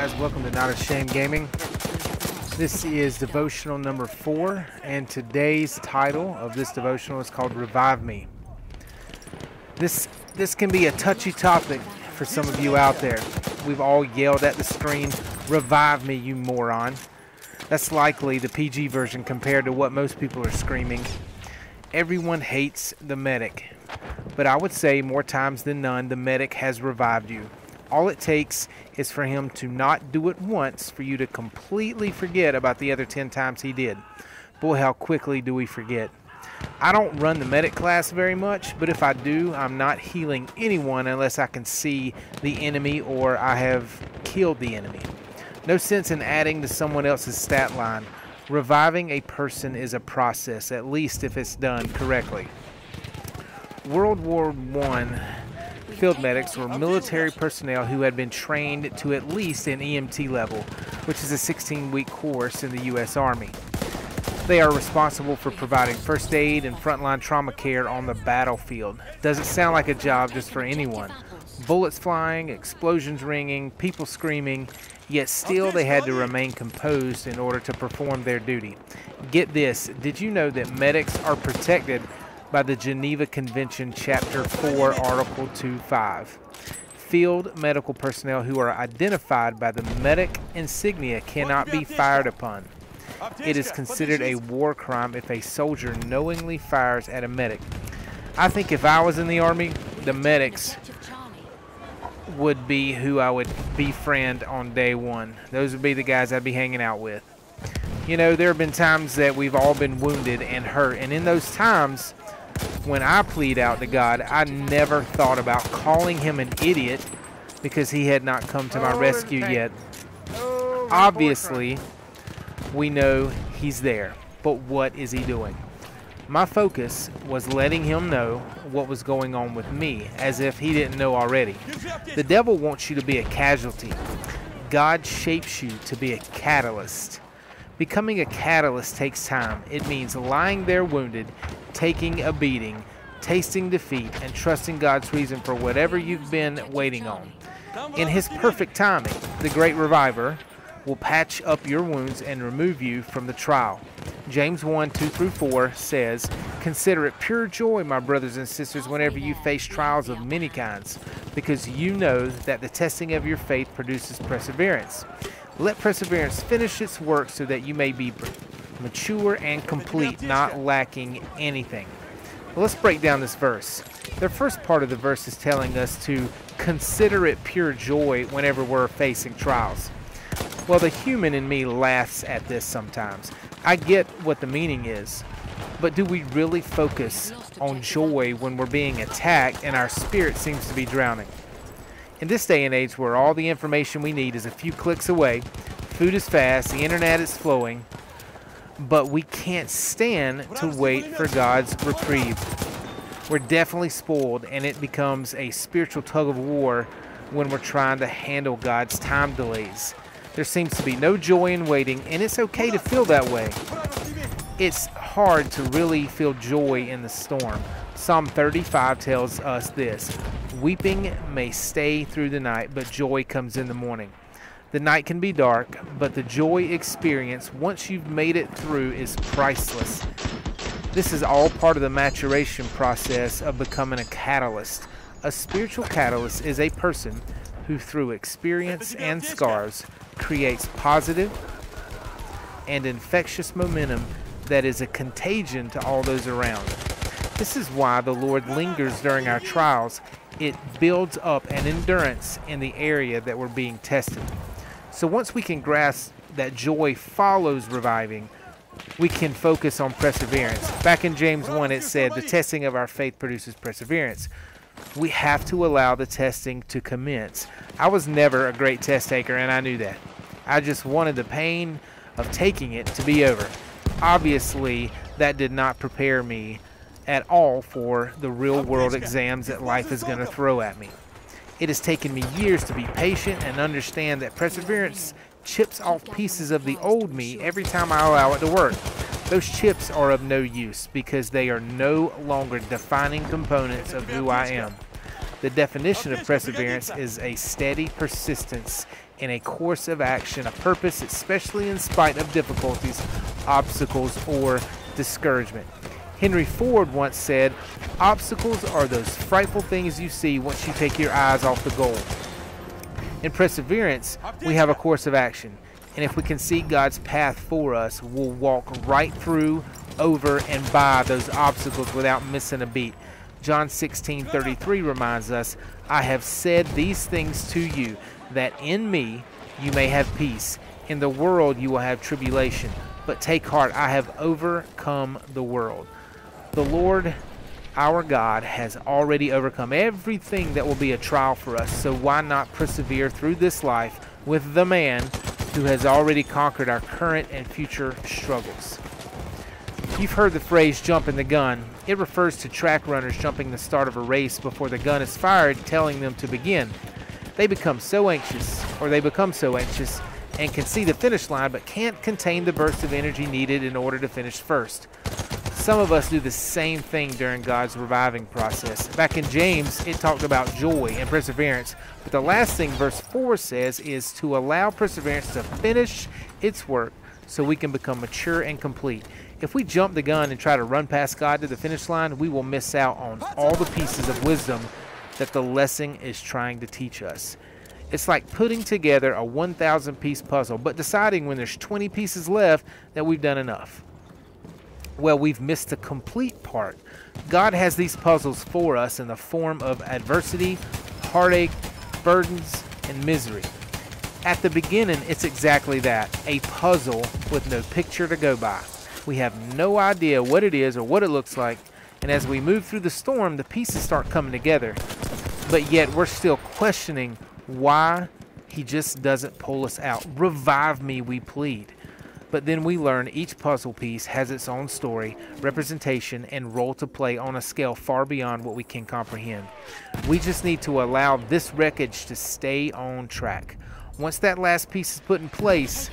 guys, welcome to Not Ashamed Gaming. This is devotional number 4, and today's title of this devotional is called Revive Me. This can be a touchy topic for some of you out there. We've all yelled at the screen, "Revive me, you moron." That's likely the PG version compared to what most people are screaming. Everyone hates the medic, but I would say more times than none, the medic has revived you. All it takes is for him to not do it once for you to completely forget about the other 10 times he did. Boy, how quickly do we forget. I don't run the medic class very much, but if I do, I'm not healing anyone unless I can see the enemy or I have killed the enemy. No sense in adding to someone else's stat line. Reviving a person is a process, at least if it's done correctly. World War I field medics were military personnel who had been trained to at least an EMT level, which is a 16-week course in the U.S. Army. They are responsible for providing first aid and frontline trauma care on the battlefield. Doesn't sound like a job just for anyone. Bullets flying, explosions ringing, people screaming, yet still they had to remain composed in order to perform their duty. Get this, did you know that medics are protected by the Geneva Convention, Chapter 4, Article 2.5. Field medical personnel who are identified by the medic insignia cannot be fired upon. It is considered a war crime if a soldier knowingly fires at a medic. I think if I was in the Army, the medics would be who I would befriend on day one. Those would be the guys I'd be hanging out with. You know, there have been times that we've all been wounded and hurt, and in those times, when I plead out to God, I never thought about calling him an idiot because he had not come to my rescue yet. Obviously, we know he's there, but what is he doing? My focus was letting him know what was going on with me, as if he didn't know already. The devil wants you to be a casualty. God shapes you to be a catalyst. Becoming a catalyst takes time. It means lying there wounded, taking a beating, tasting defeat, and trusting God's reason for whatever you've been waiting on. In his perfect timing, the great reviver will patch up your wounds and remove you from the trial. James 1:2-4 says, "Consider it pure joy, my brothers and sisters, whenever you face trials of many kinds, because you know that the testing of your faith produces perseverance. Let perseverance finish its work so that you may be mature and complete, not lacking anything." Well, let's break down this verse. The first part of the verse is telling us to consider it pure joy whenever we're facing trials. Well, the human in me laughs at this sometimes. I get what the meaning is, but do we really focus on joy when we're being attacked and our spirit seems to be drowning? In this day and age where all the information we need is a few clicks away, food is fast, the internet is flowing, but we can't stand to wait for God's reprieve. We're definitely spoiled, and it becomes a spiritual tug of war when we're trying to handle God's time delays. There seems to be no joy in waiting, and it's okay to feel that way. It's hard to really feel joy in the storm. Psalm 35 tells us this: "Weeping may stay through the night, but joy comes in the morning." The night can be dark, but the joy experience, once you've made it through, is priceless. This is all part of the maturation process of becoming a catalyst. A spiritual catalyst is a person who, through experience and scars, creates positive and infectious momentum that is a contagion to all those around. This is why the Lord lingers during our trials. It builds up an endurance in the area that we're being tested. So once we can grasp that joy follows reviving, we can focus on perseverance. Back in James 1, it said, "The testing of our faith produces perseverance." We have to allow the testing to commence. I was never a great test taker, and I knew that. I just wanted the pain of taking it to be over. Obviously, that did not prepare me at all for the real world exams that life is going to throw at me. It has taken me years to be patient and understand that perseverance chips off pieces of the old me every time I allow it to work. Those chips are of no use because they are no longer defining components of who I am. The definition of perseverance is a steady persistence in a course of action, a purpose, especially in spite of difficulties, obstacles, or discouragement. Henry Ford once said, "Obstacles are those frightful things you see once you take your eyes off the goal." In perseverance, we have a course of action, and if we can see God's path for us, we'll walk right through, over, and by those obstacles without missing a beat. John 16:33 reminds us, "I have said these things to you, that in me you may have peace. In the world you will have tribulation, but take heart, I have overcome the world." The Lord, our God, has already overcome everything that will be a trial for us, so why not persevere through this life with the man who has already conquered our current and future struggles? You've heard the phrase jumping the gun. It refers to track runners jumping the start of a race before the gun is fired, telling them to begin. They become so anxious and can see the finish line but can't contain the burst of energy needed in order to finish first. Some of us do the same thing during God's reviving process. Back in James, it talked about joy and perseverance, but the last thing verse 4 says is to allow perseverance to finish its work so we can become mature and complete. If we jump the gun and try to run past God to the finish line, we will miss out on all the pieces of wisdom that the lesson is trying to teach us. It's like putting together a 1,000-piece puzzle, but deciding when there's 20 pieces left that we've done enough. Well, we've missed the complete part. God has these puzzles for us in the form of adversity, heartache, burdens, and misery. At the beginning, it's exactly that, a puzzle with no picture to go by. We have no idea what it is or what it looks like, and as we move through the storm, the pieces start coming together. But yet, we're still questioning why he just doesn't pull us out. Revive me, we plead. But then we learn each puzzle piece has its own story, representation, and role to play on a scale far beyond what we can comprehend. We just need to allow this wreckage to stay on track. Once that last piece is put in place,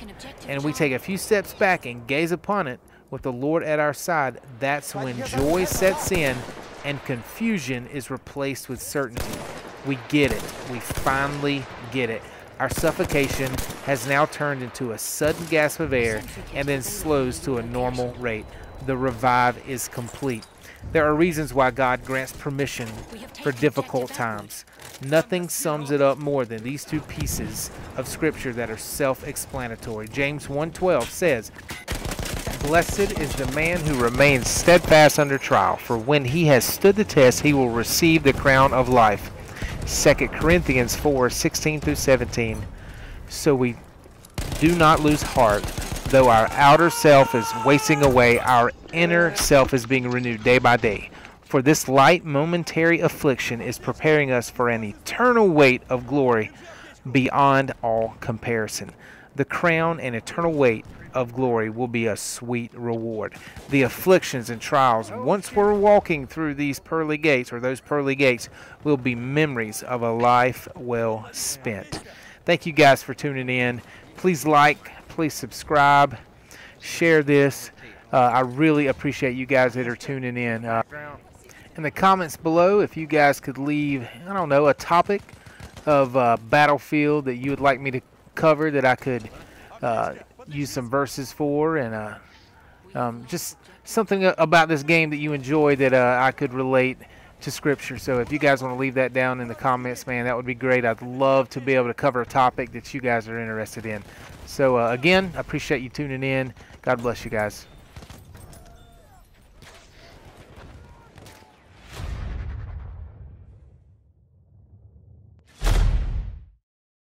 and we take a few steps back and gaze upon it with the Lord at our side, that's when joy sets in and confusion is replaced with certainty. We get it. We finally get it. Our suffocation has now turned into a sudden gasp of air and then slows to a normal rate. The revive is complete. There are reasons why God grants permission for difficult times. Nothing sums it up more than these two pieces of Scripture that are self-explanatory. James 1:12 says, "Blessed is the man who remains steadfast under trial, for when he has stood the test, he will receive the crown of life." 2 Corinthians 4:16-17. So we do not lose heart. Though our outer self is wasting away, our inner self is being renewed day by day. For this light momentary affliction is preparing us for an eternal weight of glory beyond all comparison. The crown and eternal weight of glory will be a sweet reward. The afflictions and trials, once we're walking through these pearly gates, or those pearly gates, will be memories of a life well spent. Thank you guys for tuning in. Please like, please subscribe, share this. I really appreciate you guys that are tuning in. In the comments below, if you guys could leave, I don't know, a topic of Battlefield that you would like me to cover, that I could use some verses for, and just something about this game that you enjoy that I could relate to Scripture. So if you guys want to leave that down in the comments, man, that would be great. I'd love to be able to cover a topic that you guys are interested in. So again, I appreciate you tuning in. God bless you guys.